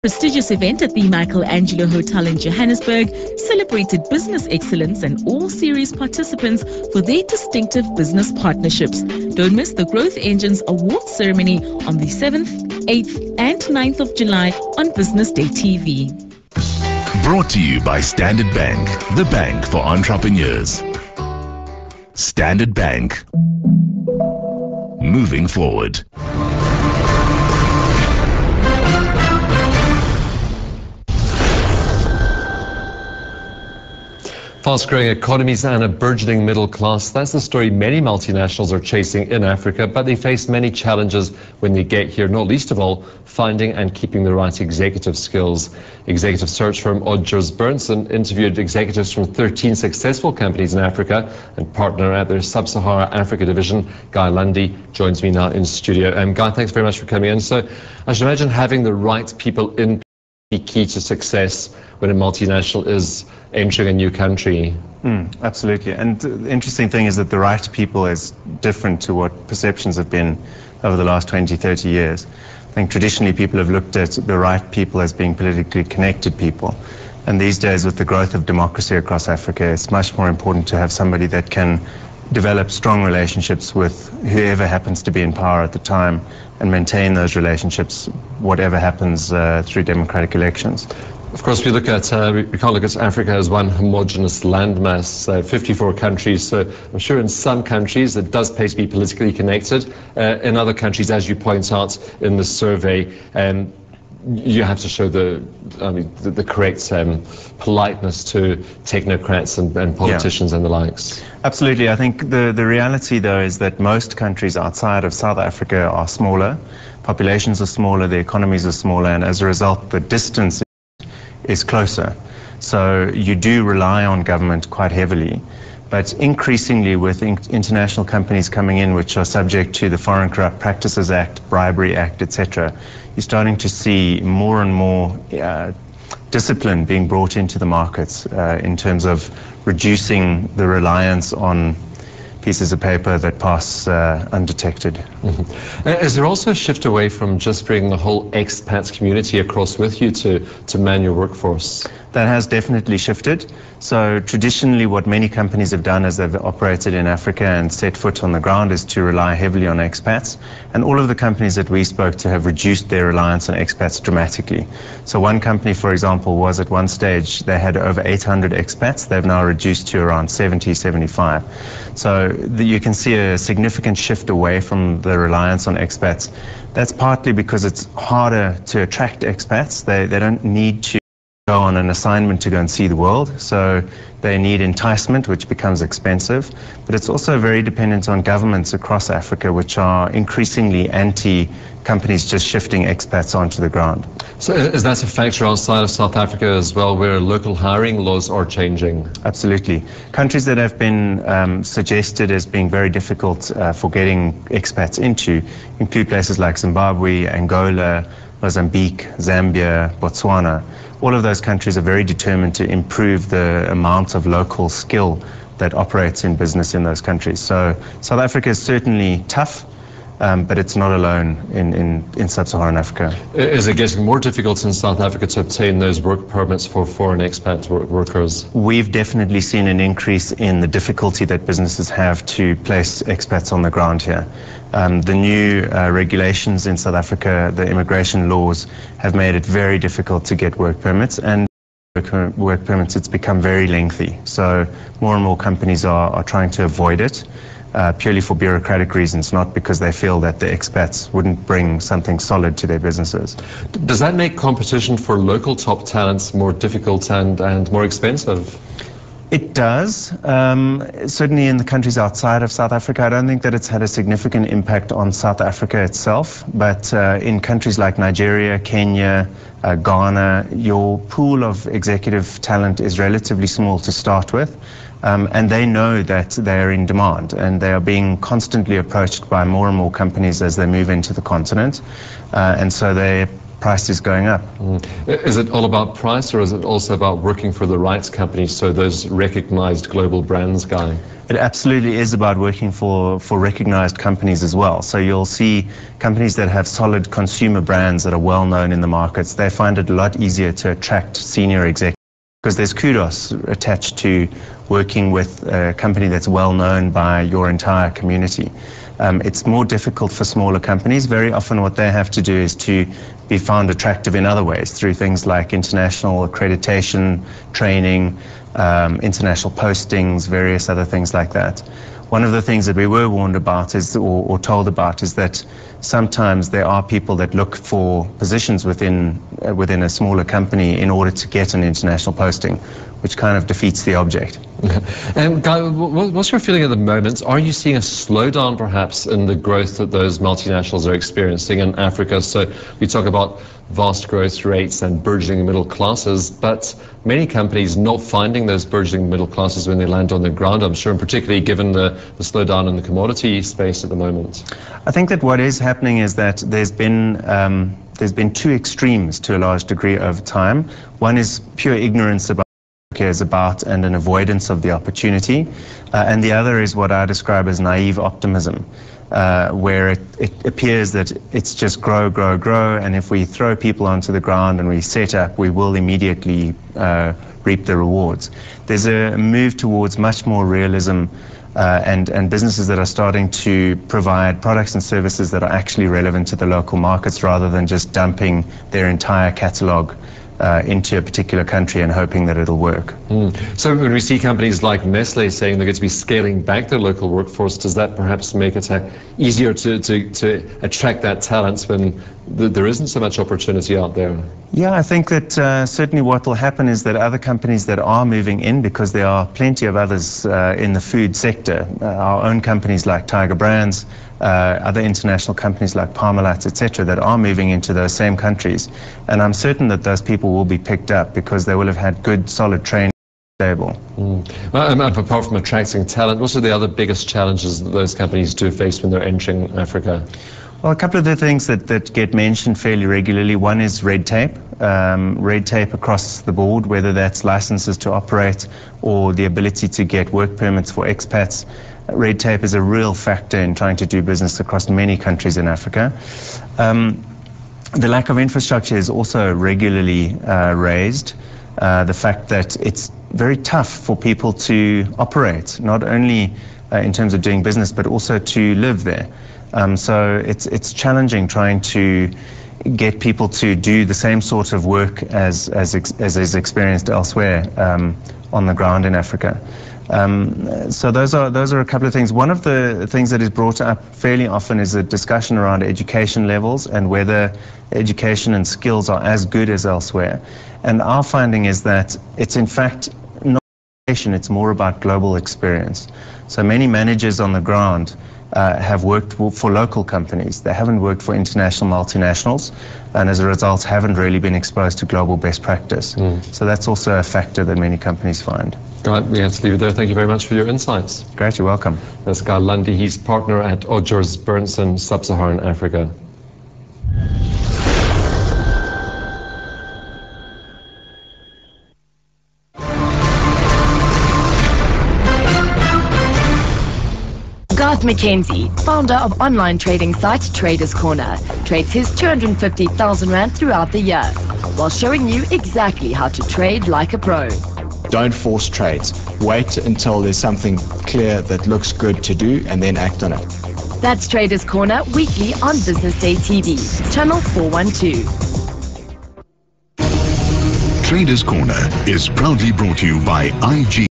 Prestigious event at the Michelangelo Hotel in Johannesburg celebrated business excellence and all series participants for their distinctive business partnerships. Don't miss the Growth Engines Awards ceremony on the 7th, 8th and 9th of July on Business Day TV. Brought to you by Standard Bank, the bank for entrepreneurs. Standard Bank. Moving forward. Fast-growing economies and a burgeoning middle class. That's the story many multinationals are chasing in Africa, but they face many challenges when they get here, not least of all, finding and keeping the right executive skills. Executive search firm Odgers Berndtson interviewed executives from 13 successful companies in Africa, and partner at their Sub-Saharan Africa division, Guy Lundy, joins me now in studio. Guy, thanks very much for coming in. So I should imagine having the right people in be key to success when a multinational is entering a new country. Absolutely. And the interesting thing is that the right people is different to what perceptions have been over the last 20, 30 years. I think traditionally people have looked at the right people as being politically connected people. And these days, with the growth of democracy across Africa, it's much more important to have somebody that can develop strong relationships with whoever happens to be in power at the time and maintain those relationships, whatever happens through democratic elections. Of course, we can't look at Africa as one homogenous landmass, 54 countries. So I'm sure in some countries it does pay to be politically connected. In other countries, as you point out in the survey, you have to show the correct politeness to technocrats and politicians and the likes. Absolutely. I think the reality, though, is that most countries outside of South Africa are smaller. Populations are smaller, the economies are smaller, and as a result, the distance is closer. So you do rely on government quite heavily. But increasingly, with international companies coming in which are subject to the Foreign Corrupt Practices Act, Bribery Act, etc., you're starting to see more and more discipline being brought into the markets in terms of reducing the reliance on pieces of paper that pass undetected. Is there also a shift away from just bringing the whole expats community across with you to man your workforce? That has definitely shifted. So traditionally what many companies have done as they've operated in Africa and set foot on the ground is to rely heavily on expats. And all of the companies that we spoke to have reduced their reliance on expats dramatically. So one company, for example, was at one stage, they had over 800 expats. They've now reduced to around 70, 75. So you can see a significant shift away from the reliance on expats. That's partly because it's harder to attract expats. They don't need to go on an assignment to go and see the world, so they need enticement, which becomes expensive. But it's also very dependent on governments across Africa, which are increasingly anti-companies just shifting expats onto the ground. So is that a factor outside of South Africa as well, where local hiring laws are changing? Absolutely. Countries that have been suggested as being very difficult for getting expats into include places like Zimbabwe, Angola, Mozambique, Zambia, Botswana. All of those countries are very determined to improve the amount of local skill that operates in business in those countries. So South Africa is certainly tough, but it's not alone in Sub-Saharan Africa. Is it getting more difficult in South Africa to obtain those work permits for foreign expat workers? We've definitely seen an increase in the difficulty that businesses have to place expats on the ground here. The new regulations in South Africa, the immigration laws, have made it very difficult to get work permits, and work permits, it's become very lengthy. So more and more companies are trying to avoid it. Purely for bureaucratic reasons, not because they feel that the expats wouldn't bring something solid to their businesses. Does that make competition for local top talents more difficult and more expensive? It does. Certainly in the countries outside of South Africa, I don't think that it's had a significant impact on South Africa itself, but in countries like Nigeria, Kenya, Ghana, your pool of executive talent is relatively small to start with. And they know that they are in demand, and they are being constantly approached by more and more companies as they move into the continent. And so they're prices going up. Is it all about price, or is it also about working for the right companies, so those recognized global brands, Guy? It absolutely is about working for recognized companies as well. So you'll see companies that have solid consumer brands that are well known in the markets. They find it a lot easier to attract senior executives because there's kudos attached to working with a company that's well known by your entire community. It's more difficult for smaller companies. Very often what they have to do is to be found attractive in other ways, through things like international accreditation, training, international postings, various other things like that. One of the things that we were warned about is, or told about, is that sometimes there are people that look for positions within a smaller company in order to get an international posting, which kind of defeats the object. Guy, what's your feeling at the moment? Are you seeing a slowdown perhaps in the growth that those multinationals are experiencing in Africa? So we talk about vast growth rates and burgeoning middle classes, but many companies not finding those burgeoning middle classes when they land on the ground, I'm sure, and particularly given the slowdown in the commodity space at the moment. I think that what is happening is that there's been two extremes to a large degree over time. One is pure ignorance about what Africa is about and an avoidance of the opportunity, and the other is what I describe as naive optimism. Where it appears that it's just grow, grow, grow, and if we throw people onto the ground and we set up, we will immediately reap the rewards. There's a move towards much more realism and businesses that are starting to provide products and services that are actually relevant to the local markets rather than just dumping their entire catalogue into a particular country and hoping that it'll work. So when we see companies like Nestle saying they're going to be scaling back their local workforce, does that perhaps make it easier to attract that talent when there isn't so much opportunity out there? Yeah, I think that certainly what will happen is that other companies that are moving in, because there are plenty of others in the food sector, our own companies like Tiger Brands, other international companies like Parmalat, etc., that are moving into those same countries. And I'm certain that those people will be picked up because they will have had good, solid training. Stable. Apart from attracting talent, what are the other biggest challenges that those companies do face when they're entering Africa? Well, a couple of the things that get mentioned fairly regularly. One is red tape across the board, whether that's licenses to operate or the ability to get work permits for expats. Red tape is a real factor in trying to do business across many countries in Africa. The lack of infrastructure is also regularly raised. The fact that it's very tough for people to operate, not only in terms of doing business, but also to live there. So it's challenging trying to get people to do the same sort of work as is experienced elsewhere on the ground in Africa. So those are a couple of things. One of the things that is brought up fairly often is a discussion around education levels and whether education and skills are as good as elsewhere. And our finding is that it's in fact not education, it's more about global experience. So many managers on the ground have worked for local companies. They haven't worked for international multinationals, and as a result haven't really been exposed to global best practice. So that's also a factor that many companies find. Guy, we have to leave it there. Thank you very much for your insights. Great, you're welcome. That's Guy Lundy. He's partner at Odgers Berndtson Sub-Saharan Africa. Garth McKenzie, founder of online trading site Traders Corner, trades his 250,000 Rand throughout the year, while showing you exactly how to trade like a pro. Don't force trades. Wait until there's something clear that looks good to do and then act on it. That's Traders Corner, weekly on Business Day TV, channel 412. Traders Corner is proudly brought to you by IG.